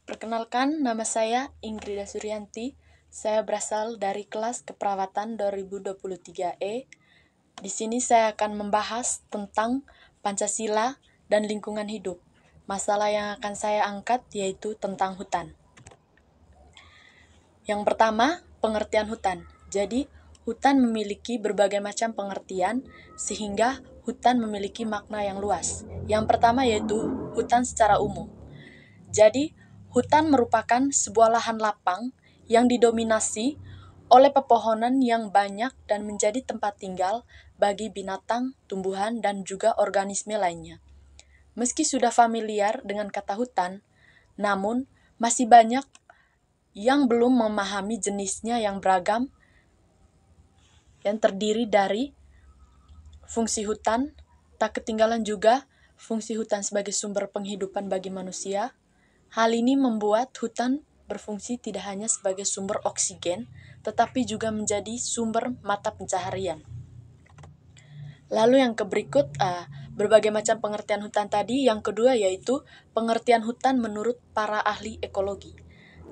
Perkenalkan, nama saya Inggrida Suryanti. Saya berasal dari kelas Keperawatan 2023E. Di sini saya akan membahas tentang Pancasila dan lingkungan hidup. Masalah yang akan saya angkat yaitu tentang hutan. Yang pertama, pengertian hutan. Jadi, hutan memiliki berbagai macam pengertian sehingga hutan memiliki makna yang luas. Yang pertama yaitu hutan secara umum. Jadi, hutan merupakan sebuah lahan lapang yang didominasi oleh pepohonan yang banyak dan menjadi tempat tinggal bagi binatang, tumbuhan, dan juga organisme lainnya. Meski sudah familiar dengan kata hutan, namun masih banyak yang belum memahami jenisnya yang beragam, yang terdiri dari fungsi hutan, tak ketinggalan juga fungsi hutan sebagai sumber penghidupan bagi manusia. Hal ini membuat hutan berfungsi tidak hanya sebagai sumber oksigen, tetapi juga menjadi sumber mata pencaharian. Lalu yang berikut, berbagai macam pengertian hutan tadi. Yang kedua yaitu pengertian hutan menurut para ahli ekologi.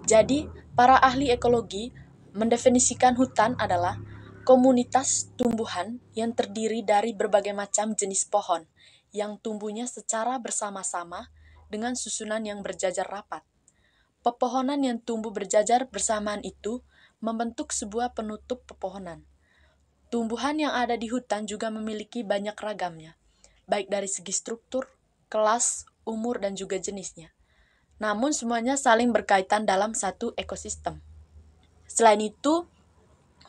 Jadi, para ahli ekologi mendefinisikan hutan adalah komunitas tumbuhan yang terdiri dari berbagai macam jenis pohon yang tumbuhnya secara bersama-sama dengan susunan yang berjajar rapat. Pepohonan yang tumbuh berjajar bersamaan itu membentuk sebuah penutup pepohonan. Tumbuhan yang ada di hutan juga memiliki banyak ragamnya, baik dari segi struktur, kelas, umur, dan juga jenisnya. Namun semuanya saling berkaitan dalam satu ekosistem. Selain itu,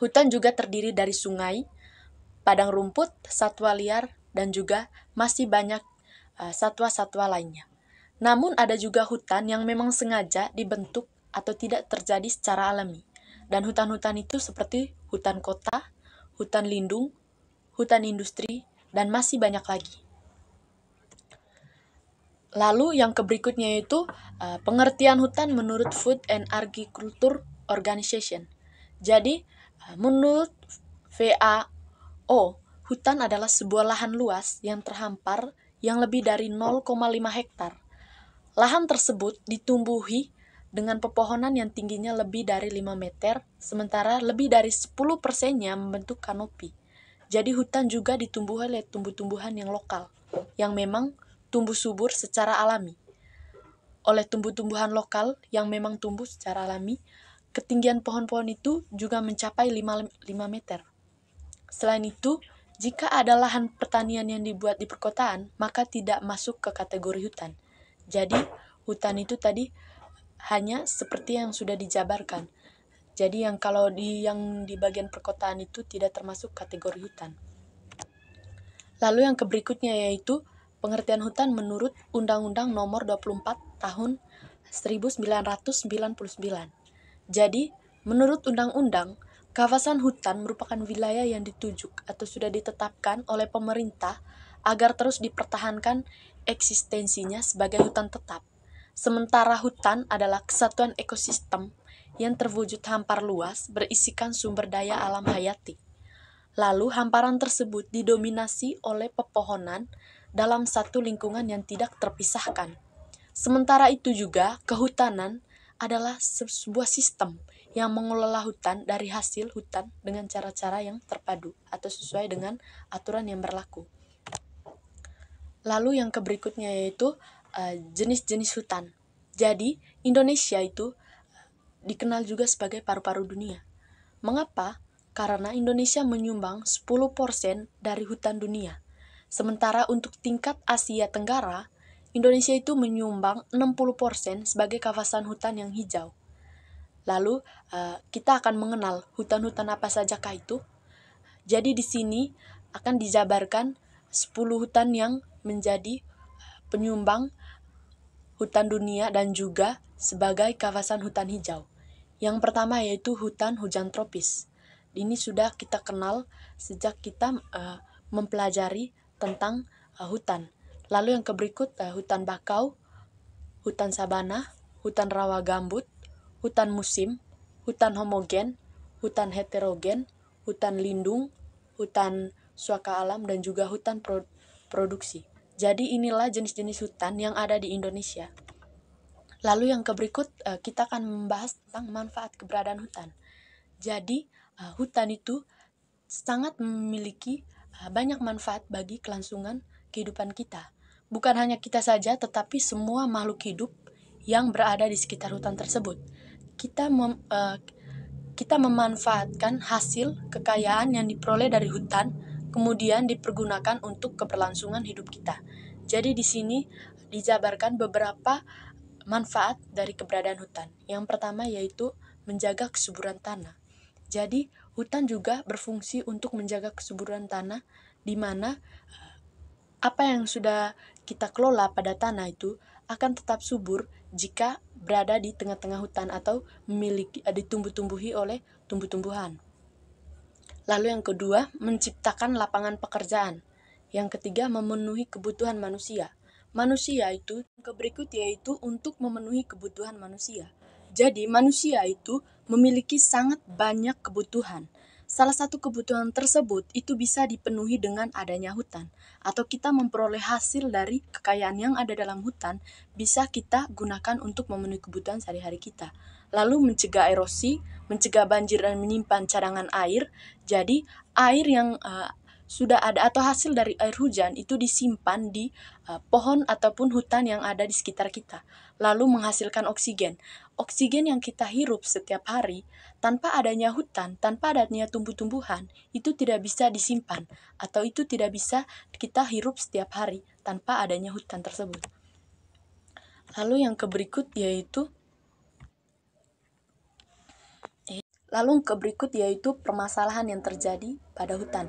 hutan juga terdiri dari sungai, padang rumput, satwa liar, dan juga masih banyak satwa-satwa lainnya. Namun ada juga hutan yang memang sengaja dibentuk atau tidak terjadi secara alami. Dan hutan-hutan itu seperti hutan kota, hutan lindung, hutan industri, dan masih banyak lagi. Lalu yang berikutnya yaitu pengertian hutan menurut Food and Agriculture Organization. Jadi, menurut FAO, hutan adalah sebuah lahan luas yang terhampar yang lebih dari 0,5 hektar. Lahan tersebut ditumbuhi dengan pepohonan yang tingginya lebih dari 5 meter, sementara lebih dari 10%-nya membentuk kanopi. Jadi hutan juga ditumbuhi oleh tumbuh-tumbuhan yang lokal, yang memang tumbuh subur secara alami. Oleh tumbuh-tumbuhan lokal yang memang tumbuh secara alami, ketinggian pohon-pohon itu juga mencapai 5 meter. Selain itu, jika ada lahan pertanian yang dibuat di perkotaan, maka tidak masuk ke kategori hutan. Jadi, hutan itu tadi hanya seperti yang sudah dijabarkan. Jadi yang di bagian perkotaan itu tidak termasuk kategori hutan. Lalu yang berikutnya yaitu pengertian hutan menurut Undang-Undang Nomor 24 Tahun 1999. Jadi, menurut undang-undang, kawasan hutan merupakan wilayah yang ditujuk atau sudah ditetapkan oleh pemerintah agar terus dipertahankan eksistensinya sebagai hutan tetap. Sementara hutan adalah kesatuan ekosistem yang terwujud hampar luas berisikan sumber daya alam hayati. Lalu hamparan tersebut didominasi oleh pepohonan dalam satu lingkungan yang tidak terpisahkan. Sementara itu juga kehutanan adalah sebuah sistem yang mengelola hutan dari hasil hutan dengan cara-cara yang terpadu atau sesuai dengan aturan yang berlaku. Lalu yang berikutnya yaitu jenis-jenis hutan. Jadi, Indonesia itu dikenal juga sebagai paru-paru dunia. Mengapa? Karena Indonesia menyumbang 10% dari hutan dunia. Sementara untuk tingkat Asia Tenggara, Indonesia itu menyumbang 60% sebagai kawasan hutan yang hijau. Lalu, kita akan mengenal hutan-hutan apa sajakah itu. Jadi di sini akan dijabarkan 10 hutan yang menjadi penyumbang hutan dunia dan juga sebagai kawasan hutan hijau. Yang pertama yaitu hutan hujan tropis. Ini sudah kita kenal sejak kita mempelajari tentang hutan. Lalu yang berikut hutan bakau, hutan sabana, hutan rawa gambut, hutan musim, hutan homogen, hutan heterogen, hutan lindung, hutan suaka alam, dan juga hutan produksi. Jadi inilah jenis-jenis hutan yang ada di Indonesia. Lalu yang berikut kita akan membahas tentang manfaat keberadaan hutan. Jadi hutan itu sangat memiliki banyak manfaat bagi kelangsungan kehidupan kita. Bukan hanya kita saja, tetapi semua makhluk hidup yang berada di sekitar hutan tersebut. Kita memanfaatkan hasil kekayaan yang diperoleh dari hutan, kemudian dipergunakan untuk keberlangsungan hidup kita. Jadi di sini dijabarkan beberapa manfaat dari keberadaan hutan. Yang pertama yaitu menjaga kesuburan tanah. Jadi hutan juga berfungsi untuk menjaga kesuburan tanah, di mana apa yang sudah kita kelola pada tanah itu akan tetap subur jika berada di tengah-tengah hutan atau ditumbuh-tumbuhi oleh tumbuh-tumbuhan. Lalu yang kedua, menciptakan lapangan pekerjaan. Yang ketiga, memenuhi kebutuhan manusia. Manusia itu berikut yaitu untuk memenuhi kebutuhan manusia. Jadi manusia itu memiliki sangat banyak kebutuhan. Salah satu kebutuhan tersebut itu bisa dipenuhi dengan adanya hutan, atau kita memperoleh hasil dari kekayaan yang ada dalam hutan bisa kita gunakan untuk memenuhi kebutuhan sehari-hari kita. Lalu mencegah erosi, mencegah banjir dan menyimpan cadangan air. Jadi air yang sudah ada atau hasil dari air hujan itu disimpan di pohon ataupun hutan yang ada di sekitar kita, lalu menghasilkan oksigen. Oksigen yang kita hirup setiap hari tanpa adanya hutan, tanpa adanya tumbuh-tumbuhan, itu tidak bisa disimpan atau itu tidak bisa kita hirup setiap hari tanpa adanya hutan tersebut. Lalu yang berikut yaitu permasalahan yang terjadi pada hutan.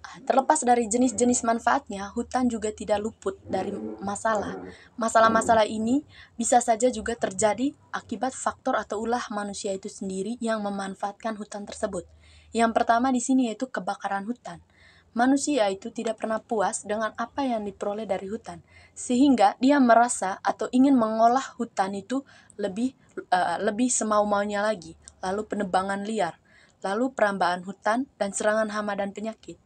Terlepas dari jenis-jenis manfaatnya, hutan juga tidak luput dari masalah. Masalah-masalah ini bisa saja juga terjadi akibat faktor atau ulah manusia itu sendiri yang memanfaatkan hutan tersebut. Yang pertama di sini yaitu kebakaran hutan. Manusia itu tidak pernah puas dengan apa yang diperoleh dari hutan, sehingga dia merasa atau ingin mengolah hutan itu lebih semau-maunya lagi. Lalu penebangan liar, lalu perambaan hutan dan serangan hama dan penyakit.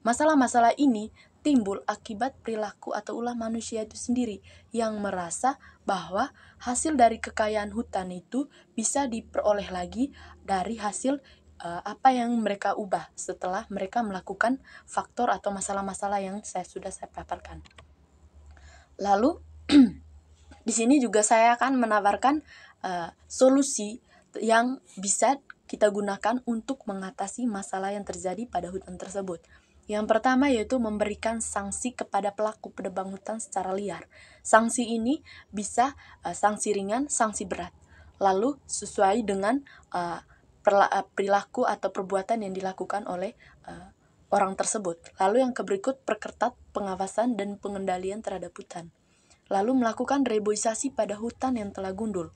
Masalah-masalah ini timbul akibat perilaku atau ulah manusia itu sendiri yang merasa bahwa hasil dari kekayaan hutan itu bisa diperoleh lagi dari hasil apa yang mereka ubah setelah mereka melakukan faktor atau masalah-masalah yang sudah saya paparkan. Lalu di sini juga saya akan menawarkan solusi yang bisa kita gunakan untuk mengatasi masalah yang terjadi pada hutan tersebut. Yang pertama yaitu memberikan sanksi kepada pelaku penebang hutan secara liar. Sanksi ini bisa sanksi ringan, sanksi berat. Lalu sesuai dengan perilaku atau perbuatan yang dilakukan oleh orang tersebut. Lalu yang berikut, perketat pengawasan dan pengendalian terhadap hutan. Lalu melakukan reboisasi pada hutan yang telah gundul.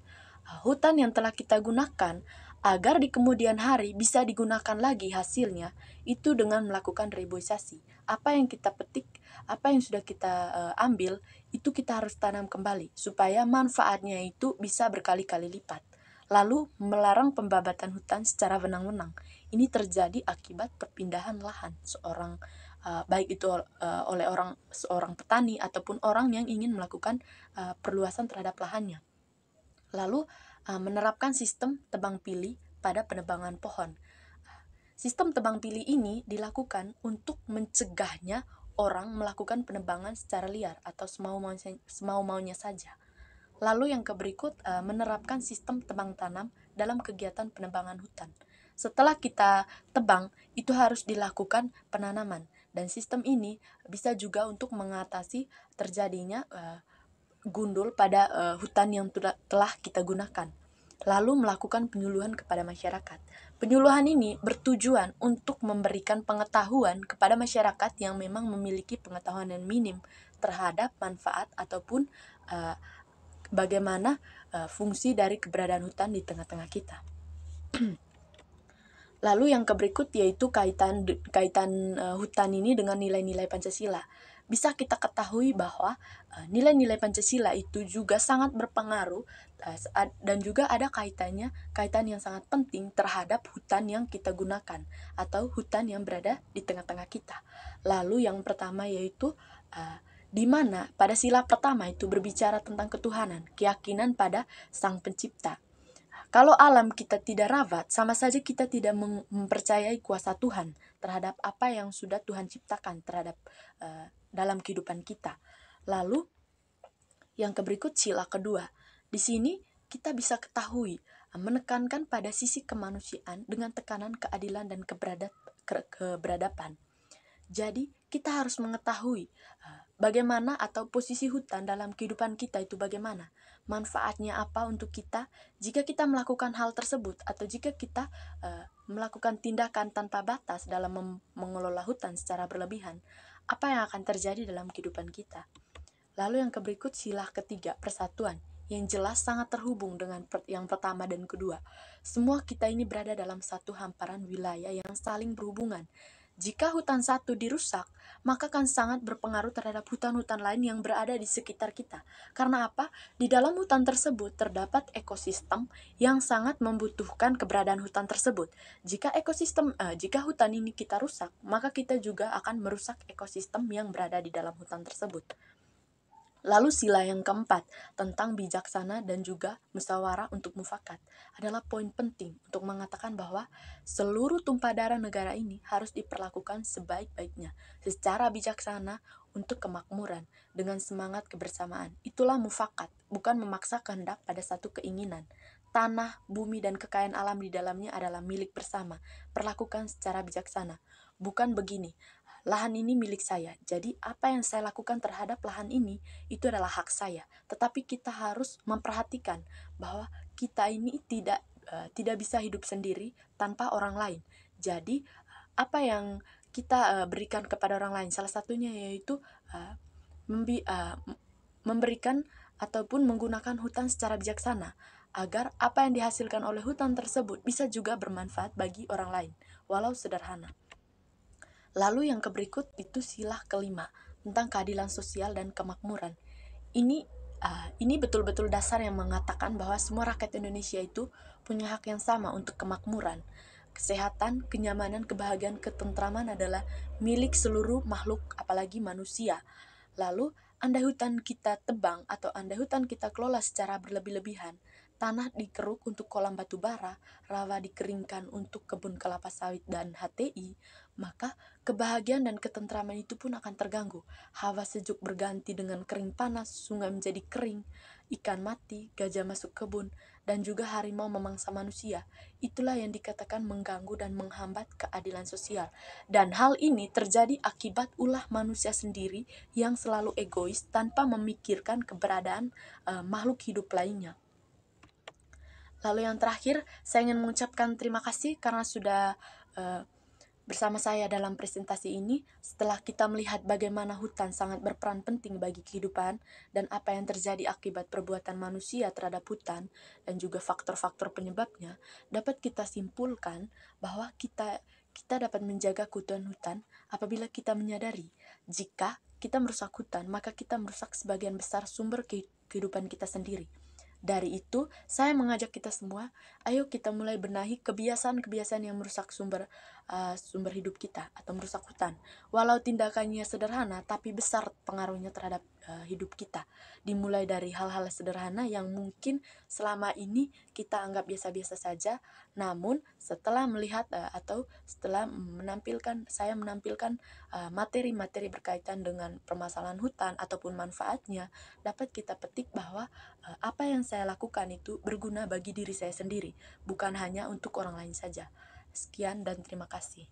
Hutan yang telah kita gunakan agar di kemudian hari bisa digunakan lagi hasilnya itu dengan melakukan reboisasi. Apa yang kita petik, apa yang sudah kita ambil, itu kita harus tanam kembali supaya manfaatnya itu bisa berkali-kali lipat. Lalu melarang pembabatan hutan secara wenang-wenang. Ini terjadi akibat perpindahan lahan baik itu oleh seorang petani ataupun orang yang ingin melakukan perluasan terhadap lahannya. Lalu menerapkan sistem tebang pilih pada penebangan pohon. Sistem tebang pilih ini dilakukan untuk mencegahnya orang melakukan penebangan secara liar atau semau-maunya saja. Lalu yang berikut, menerapkan sistem tebang tanam dalam kegiatan penebangan hutan. Setelah kita tebang, itu harus dilakukan penanaman. Dan sistem ini bisa juga untuk mengatasi terjadinya gundul pada hutan yang telah kita gunakan. Lalu melakukan penyuluhan kepada masyarakat. Penyuluhan ini bertujuan untuk memberikan pengetahuan kepada masyarakat yang memang memiliki pengetahuan yang minim terhadap manfaat ataupun bagaimana fungsi dari keberadaan hutan di tengah-tengah kita. Lalu yang berikut yaitu kaitan hutan ini dengan nilai-nilai Pancasila. Bisa kita ketahui bahwa nilai-nilai Pancasila itu juga sangat berpengaruh dan juga ada kaitan yang sangat penting terhadap hutan yang kita gunakan atau hutan yang berada di tengah-tengah kita. Lalu yang pertama yaitu di mana pada sila pertama itu berbicara tentang ketuhanan, keyakinan pada Sang Pencipta. Kalau alam kita tidak rawat, sama saja kita tidak mempercayai kuasa Tuhan terhadap apa yang sudah Tuhan ciptakan terhadap dalam kehidupan kita. Lalu yang berikut sila kedua. Di sini kita bisa ketahui menekankan pada sisi kemanusiaan dengan tekanan keadilan dan keberadaban. Jadi kita harus mengetahui bagaimana atau posisi hutan dalam kehidupan kita itu bagaimana. Manfaatnya apa untuk kita jika kita melakukan hal tersebut, atau jika kita melakukan tindakan tanpa batas dalam mengelola hutan secara berlebihan, apa yang akan terjadi dalam kehidupan kita. Lalu yang berikut sila ketiga, persatuan, yang jelas sangat terhubung dengan yang pertama dan kedua. Semua kita ini berada dalam satu hamparan wilayah yang saling berhubungan. Jika hutan satu dirusak, maka akan sangat berpengaruh terhadap hutan-hutan lain yang berada di sekitar kita. Karena apa? Di dalam hutan tersebut terdapat ekosistem yang sangat membutuhkan keberadaan hutan tersebut. Jika hutan ini kita rusak, maka kita juga akan merusak ekosistem yang berada di dalam hutan tersebut. Lalu sila yang keempat, tentang bijaksana dan juga musyawarah untuk mufakat, adalah poin penting untuk mengatakan bahwa seluruh tumpah darah negara ini harus diperlakukan sebaik-baiknya, secara bijaksana untuk kemakmuran, dengan semangat kebersamaan. Itulah mufakat, bukan memaksa kehendak pada satu keinginan. Tanah, bumi, dan kekayaan alam di dalamnya adalah milik bersama. Perlakukan secara bijaksana. Bukan begini, lahan ini milik saya, jadi apa yang saya lakukan terhadap lahan ini itu adalah hak saya. Tetapi kita harus memperhatikan bahwa kita ini tidak bisa hidup sendiri tanpa orang lain. Jadi apa yang kita berikan kepada orang lain, salah satunya yaitu memberikan ataupun menggunakan hutan secara bijaksana, agar apa yang dihasilkan oleh hutan tersebut bisa juga bermanfaat bagi orang lain, walau sederhana. Lalu yang berikut itu sila kelima, tentang keadilan sosial dan kemakmuran. Ini betul-betul dasar yang mengatakan bahwa semua rakyat Indonesia itu punya hak yang sama untuk kemakmuran. Kesehatan, kenyamanan, kebahagiaan, ketentraman adalah milik seluruh makhluk, apalagi manusia. Lalu, andai hutan kita tebang atau andai hutan kita kelola secara berlebih-lebihan, tanah dikeruk untuk kolam batu bara, rawa dikeringkan untuk kebun kelapa sawit dan HTI, maka kebahagiaan dan ketentraman itu pun akan terganggu. Hawa sejuk berganti dengan kering panas, sungai menjadi kering, ikan mati, gajah masuk kebun, dan juga harimau memangsa manusia. Itulah yang dikatakan mengganggu dan menghambat keadilan sosial. Dan hal ini terjadi akibat ulah manusia sendiri yang selalu egois tanpa memikirkan keberadaan makhluk hidup lainnya. Lalu yang terakhir, saya ingin mengucapkan terima kasih karena sudah bersama saya dalam presentasi ini. Setelah kita melihat bagaimana hutan sangat berperan penting bagi kehidupan dan apa yang terjadi akibat perbuatan manusia terhadap hutan dan juga faktor-faktor penyebabnya, dapat kita simpulkan bahwa kita dapat menjaga keutuhan hutan apabila kita menyadari jika kita merusak hutan, maka kita merusak sebagian besar sumber kehidupan kita sendiri. Dari itu, saya mengajak kita semua, ayo kita mulai benahi kebiasaan-kebiasaan yang merusak sumber hidup kita atau merusak hutan. Walau tindakannya sederhana, tapi besar pengaruhnya terhadap hidup kita. Dimulai dari hal-hal sederhana yang mungkin selama ini kita anggap biasa-biasa saja, namun setelah melihat atau setelah saya menampilkan materi-materi berkaitan dengan permasalahan hutan ataupun manfaatnya, dapat kita petik bahwa apa yang saya lakukan itu berguna bagi diri saya sendiri, bukan hanya untuk orang lain saja. Sekian dan terima kasih.